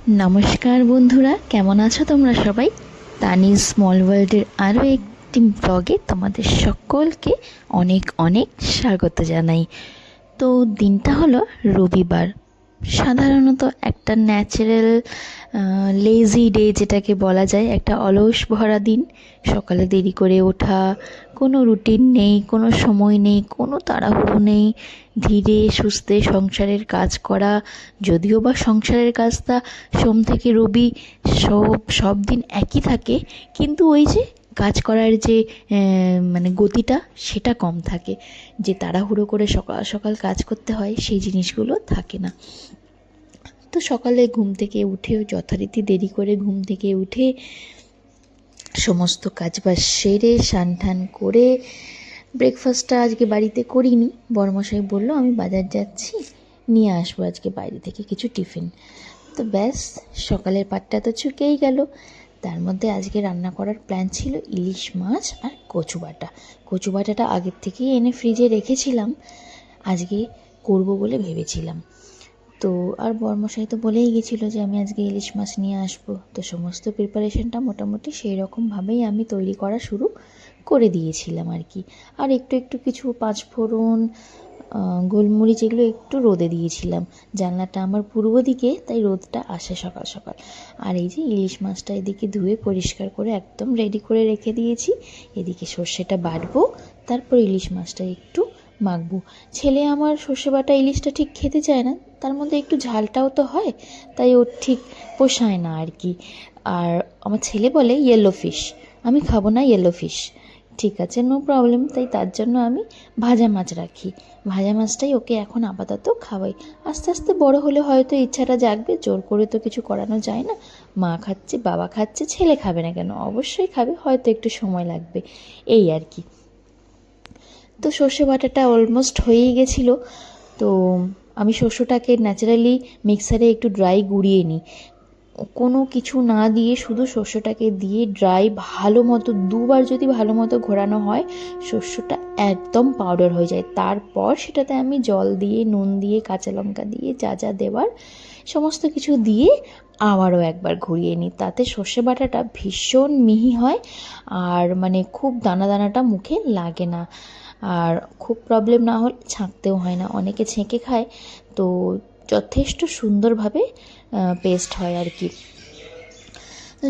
নমস্কার বন্ধুরা, কেমন আছো তোমরা সবাই? তানিজ স্মল ওয়ার্ল্ডের আরও একটি ব্লগে তোমাদের সকলকে অনেক অনেক স্বাগত জানাই। তো দিনটা হলো রবিবার। সাধারণত একটা ন্যাচারাল লেজি ডে যেটাকে বলা যায়, একটা অলস ভরা দিন। সকালে দেরি করে ওঠা, কোনো রুটিন নেই, কোনো সময় নেই, কোনো তাড়াহুড়ো নেই, ধীরে সুস্থে সংসারের কাজ করা। যদিও বা সংসারের কাজটা সোম থেকে রবি সব দিন একই থাকে, কিন্তু ওই যে কাজ করার যে গতিটা সেটা কম থাকে। যে তাড়াহুড়ো করে সকাল সকাল কাজ করতে হয় সেই জিনিসগুলো থাকে না। তো সকালে ঘুম থেকে উঠেও যথারীতি দেরি করে ঘুম থেকে উঠে সমস্ত কাজবাজ সেরে স্নান টান করে ব্রেকফাস্টটা আজকে বাড়িতে করিনি। বড়মশাই বলল আমি বাজার যাচ্ছি, নিয়ে আসবো আজকে বাইরে থেকে কিছু টিফিন। তো ব্যাস, সকালের পাটটা তো চুকেই গেল। তার মধ্যে আজকে রান্না করার প্ল্যান ছিল ইলিশ মাছ আর কচু বাটা। কচু বাটাটা আগের থেকেই এনে ফ্রিজে রেখেছিলাম, আজকে করব বলে ভেবেছিলাম। তো আর বরমশাই তো বলেই গেছিলো যে আমি আজকে ইলিশ মাছ নিয়ে আসবো। তো সমস্ত প্রিপারেশনটা মোটামুটি সেই রকমভাবেই আমি তৈরি করা শুরু করে দিয়েছিলাম আর কি। আর একটু একটু কিছু পাঁচফোড়ন, গোলমরিচ এগুলো একটু রোদে দিয়েছিলাম। জানলাটা আমার পূর্ব দিকে, তাই রোদটা আসে সকাল সকাল। আর এই যে ইলিশ মাছটা এদিকে ধুয়ে পরিষ্কার করে একদম রেডি করে রেখে দিয়েছি। এদিকে সর্ষেটা বাটবো, তারপর ইলিশ মাছটা একটু মাখবো। ছেলে আমার সর্ষে বাটা ইলিশটা ঠিক খেতে চায় না, তার মধ্যে একটু ঝালটাও তো হয়, তাই ওর ঠিক পোষায় না আর কি। আর আমার ছেলে বলে ইয়েলো ফিশ, আমি খাবো না ইয়েলো ফিশ। ঠিক আছে, নো প্রবলেম, তাই তার জন্য আমি ভাজা মাছ রাখি। ভাজা মাছটাই ওকে এখন আপাতত খাওয়াই। আস্তে আস্তে বড় হলে হয়তো ইচ্ছাটা জাগবে, জোর করে তো কিছু করানো যায় না। মা খাচ্ছে, বাবা খাচ্ছে, ছেলে খাবে না কেন? অবশ্যই খাবে, হয়তো একটু সময় লাগবে, এই আর কি। তো সর্ষে বাটাটা অলমোস্ট হয়েই গেছিলো। তো আমি শস্যটাকে ন্যাচারালি মিক্সারে একটু ড্রাই গুঁড়িয়ে নিই, কোনো কিছু না দিয়ে শুধু শস্যটাকে দিয়ে ড্রাই ভালো মতো দুবার যদি ভালো মতো ঘোরানো হয়, শস্যটা একদম পাউডার হয়ে যায়। তারপর সেটাতে আমি জল দিয়ে, নুন দিয়ে, কাঁচা লঙ্কা দিয়ে, যা যা দেওয়ার সমস্ত কিছু দিয়ে আবারও একবার ঘুরিয়ে নিই। তাতে সর্ষে বাটাটা ভীষণ মিহি হয়, আর খুব দানা দানাটা মুখে লাগে না। আর খুব প্রবলেম না হলে ছাঁকতেও হয় না, অনেকে ছেঁকে খায়। তো যথেষ্ট সুন্দরভাবে পেস্ট হয় আর কি।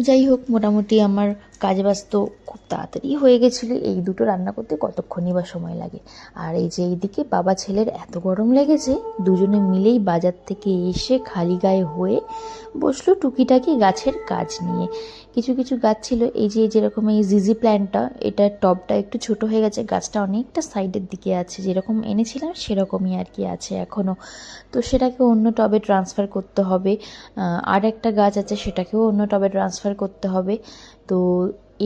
যাই হোক, মোটামুটি আমার কাজবাজ তো খুব তাড়াতাড়ি হয়ে গেছিলো। এই দুটো রান্না করতে কতক্ষণই বা সময় লাগে। আর এই যে এইদিকে বাবা ছেলের এত গরম লেগেছে, দুজনে মিলেই বাজার থেকে এসে খালি গায়ে হয়ে বসলো টুকিটাকি গাছের কাজ নিয়ে। কিছু কিছু গাছ ছিল, এই যে যেরকম এই জিজি প্ল্যান্টটা, এটার টবটা একটু ছোট হয়ে গেছে, গাছটা অনেকটা সাইডের দিকে আছে, যেরকম এনেছিলাম সেরকমই আর কি আছে এখনও। তো সেটাকে অন্য টবে ট্রান্সফার করতে হবে। আর একটা গাছ আছে, সেটাকেও অন্য টবে ট্রান্সফার করতে হবে। তো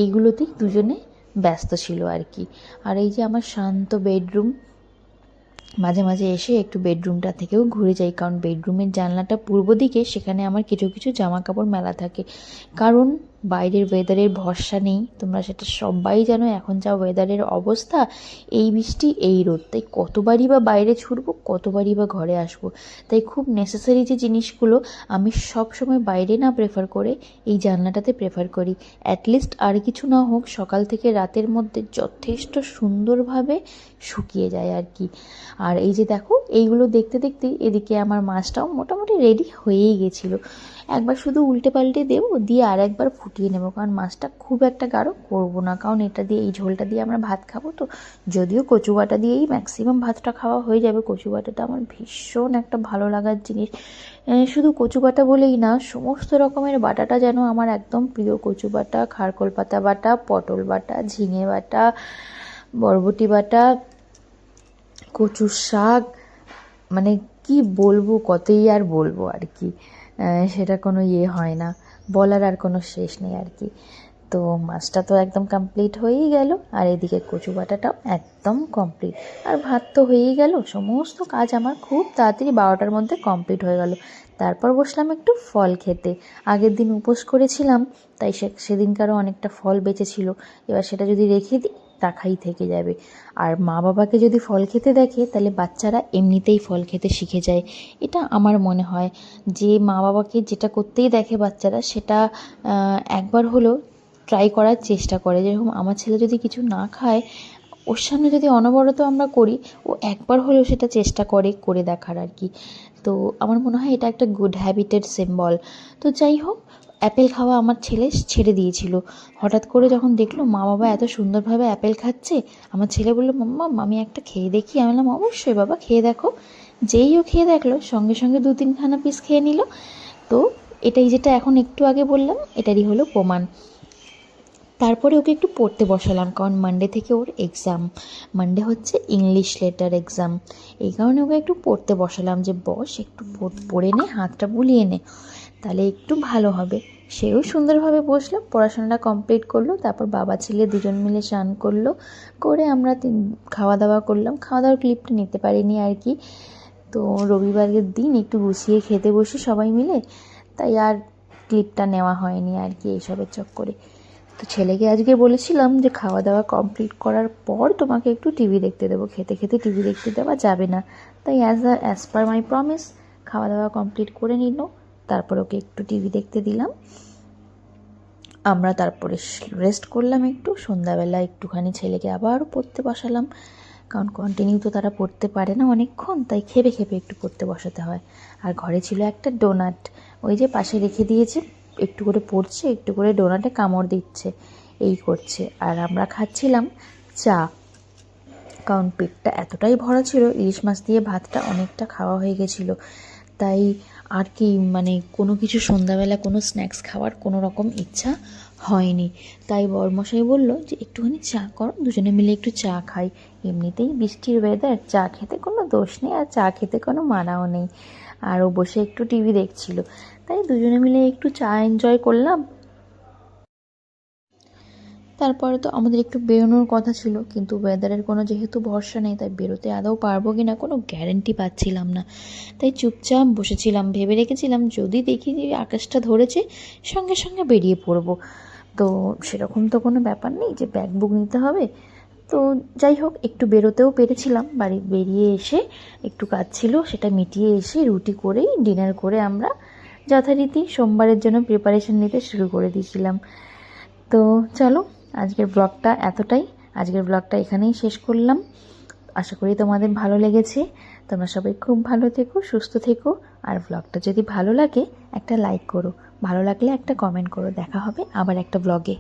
এইগুলোতেই দুজনে ব্যস্ত ছিল আর কি। আর এই যে আমার শান্ত বেডরুম, মাঝে মাঝে এসে একটু বেডরুমটা থেকেও ঘুরে যাই, কারণ বেডরুমের জানলাটা পূর্ব দিকে, সেখানে আমার কিছু কিছু জামা কাপড় মেলা থাকে। কারণ বাইরের ওয়েদারের ভরসা নেই, তোমরা সেটা সবাই জানো। এখন যা ওয়েদারের অবস্থা, এই বৃষ্টি এই রোদ, তাই কতবারই বা বাইরে ছুটবো, কতবারই বা ঘরে আসবো। তাই খুব নেসেসারি যে জিনিসগুলো আমি সব সময় বাইরে না প্রেফার করে এই জানলাটাতে প্রেফার করি। অ্যাটলিস্ট আর কিছু না হোক, সকাল থেকে রাতের মধ্যে যথেষ্ট সুন্দরভাবে শুকিয়ে যায় আর কি। আর এই যে দেখো, এইগুলো দেখতে দেখতে এদিকে আমার মাছটাও মোটামুটি রেডি হয়েই গেছিলো। একবার শুধু উল্টে পাল্টে দেবো, দিয়ে আর একবার ফুটিয়ে নেবো, কারণ মাছটা খুব একটা গাঢ় করবো না, কারণ এটা দিয়ে, এই ঝোলটা দিয়ে আমরা ভাত খাবো। তো যদিও কচু বাটা দিয়েই ম্যাক্সিমাম ভাতটা খাওয়া হয়ে যাবে, কচু বাটাটা আমার ভীষণ একটা ভালো লাগার জিনিস। শুধু কচু বাটা বলেই না, সমস্ত রকমের বাটাটা যেন আমার একদম প্রিয়। কচু বাটা, খারকোল পাতা বাটা, পটল বাটা, ঝিঙে বাটা, বরবটি বাটা, কচুর শাক, কি বলবো, কতই আর বলবো আর কি। সেটা কোনো হয় না, বলার আর কোনো শেষ নেই আর কি। তো মাছটা তো একদম কমপ্লিট হয়েই গেল, আর এদিকে কচু বাটাটাও একদম কমপ্লিট, আর ভাত তো হয়েই গেল। সমস্ত কাজ আমার খুব তাড়াতাড়ি 12টার মধ্যে কমপ্লিট হয়ে গেল। তারপর বসলাম একটু ফল খেতে। আগের দিন উপোস করেছিলাম, তাই সেদিনকারও অনেকটা ফল বেঁচেছিল। এবার সেটা যদি রেখে দিই, রাখাই থেকে যাবে। আর মা বাবাকে যদি ফল খেতে দেখে তাহলে বাচ্চারা এমনিতেই ফল খেতে শিখে যায়। এটা আমার মনে হয় যে মা বাবাকে যেটা করতেই দেখে বাচ্চারা সেটা একবার হলেও ট্রাই করার চেষ্টা করে। যেরকম আমার ছেলে যদি কিছু না খায়, ওর সামনে যদি অনবরত আমরা করি, ও একবার হলেও সেটা চেষ্টা করে দেখার আর কি। তো আমার মনে হয় এটা একটা গুড হ্যাবিটের সিম্বল। তো যাই হোক, অ্যাপেল খাওয়া আমার ছেলে ছেড়ে দিয়েছিল। হঠাৎ করে যখন দেখলো মা বাবা এত সুন্দরভাবে অ্যাপেল খাচ্ছে, আমার ছেলে বললো, মাম্মা আমি একটা খেয়ে দেখি। আমি বললাম অবশ্যই বাবা, খেয়ে দেখো। যেই ও খেয়ে দেখলো সঙ্গে সঙ্গে 2-3খানা পিস খেয়ে নিল। তো এটাই যেটা এখন একটু আগে বললাম, এটারই হলো প্রমাণ। তারপরে ওকে একটু পড়তে বসালাম, কারণ মানডে থেকে ওর এক্সাম। মানডে হচ্ছে ইংলিশ লেটার এক্সাম। এই কারণে ওকে একটু পড়তে বসালাম যে বস একটু পড়ে নে, হাতটা বুলিয়ে নে, তাহলে একটু ভালো হবে। সেও সুন্দরভাবে বসলো, পড়াশোনাটা কমপ্লিট করলো। তারপর বাবা ছেলে দুজন মিলে স্নান করলো, করে আমরা খাওয়া দাওয়া করলাম। খাওয়া দাওয়ার ক্লিপটা নিতে পারিনি আর কি। তো রবিবারের দিন একটু গুছিয়ে খেতে বসি সবাই মিলে, তাই আর ক্লিপটা নেওয়া হয়নি আর কি এইসবের চক্করে। তো ছেলেকে আজকে বলেছিলাম যে খাওয়া দাওয়া কমপ্লিট করার পর তোমাকে একটু টিভি দেখতে দেবো, খেতে খেতে টিভি দেখতে দেওয়া যাবে না। তাই অ্যাজ পার মাই প্রমিস খাওয়া দাওয়া কমপ্লিট করে নিল। তারপর ওকে একটু টিভি দেখতে দিলাম। আমরা তারপরে রেস্ট করলাম একটু। সন্ধ্যাবেলা একটুখানি ছেলেকে আবারও পড়তে বসালাম, কারণ কন্টিনিউ তো তারা পড়তে পারে না অনেকক্ষণ, তাই খেপে খেপে একটু পড়তে বসাতে হয়। আর ঘরে ছিল একটা ডোনাট, ওই যে পাশে রেখে দিয়েছে, একটু করে পড়ছে, একটু করে ডোনাটে কামড় দিচ্ছে, এই করছে। আর আমরা খাচ্ছিলাম চা, কারণ পেটটা এতটাই ভরা ছিল, ইলিশ মাছ দিয়ে ভাতটা অনেকটা খাওয়া হয়ে গেছিলো। তাই আর কি মানে কোনো কিছু সন্ধ্যাবেলা কোনো স্ন্যাক্স খাওয়ার কোনো রকম ইচ্ছা হয়নি। তাই বরমশাই বলল যে একটুখানি চা করো, দুজনে মিলে একটু চা খাই। এমনিতেই বৃষ্টির ওয়েদার, চা খেতে কোনো দোষ নেই আর চা খেতে কোনো মানাও নেই। আর ও বসে একটু টিভি দেখছিল, তাই দুজনে মিলে একটু চা এনজয় করলাম। তারপরে তো আমাদের একটু বেরোনোর কথা ছিল, কিন্তু ওয়েদারের কোনো যেহেতু ভরসা নেই, তাই বেরোতে আদৌ পারবো কি না কোনো গ্যারেন্টি পাচ্ছিলাম না। তাই চুপচাপ বসেছিলাম, ভেবে রেখেছিলাম যদি দেখি যে আকাশটা ধরেছে সঙ্গে সঙ্গে বেরিয়ে পড়বো। তো সেরকম তো কোনো ব্যাপার নেই যে ব্যাগ বুক নিতে হবে। তো যাই হোক, একটু বেরোতেও পেরেছিলাম। বাড়ি বেরিয়ে এসে একটু কাজ ছিল, সেটা মিটিয়ে এসে রুটি করেই ডিনার করে আমরা যথারীতি সোমবারের জন্য প্রিপারেশন নিতে শুরু করে দিয়েছিলাম। তো চলো, আজকের ব্লগটা এতটাই। আজকের ব্লগটা এখানেই শেষ করলাম। আশা করি তোমাদের ভালো লেগেছে। তোমরা সবাই খুব ভালো থেকো, সুস্থ থেকো। আর ব্লগটা যদি ভালো লাগে একটা লাইক করো, ভালো লাগলে একটা কমেন্ট করো। দেখা হবে আবার একটা ব্লগে।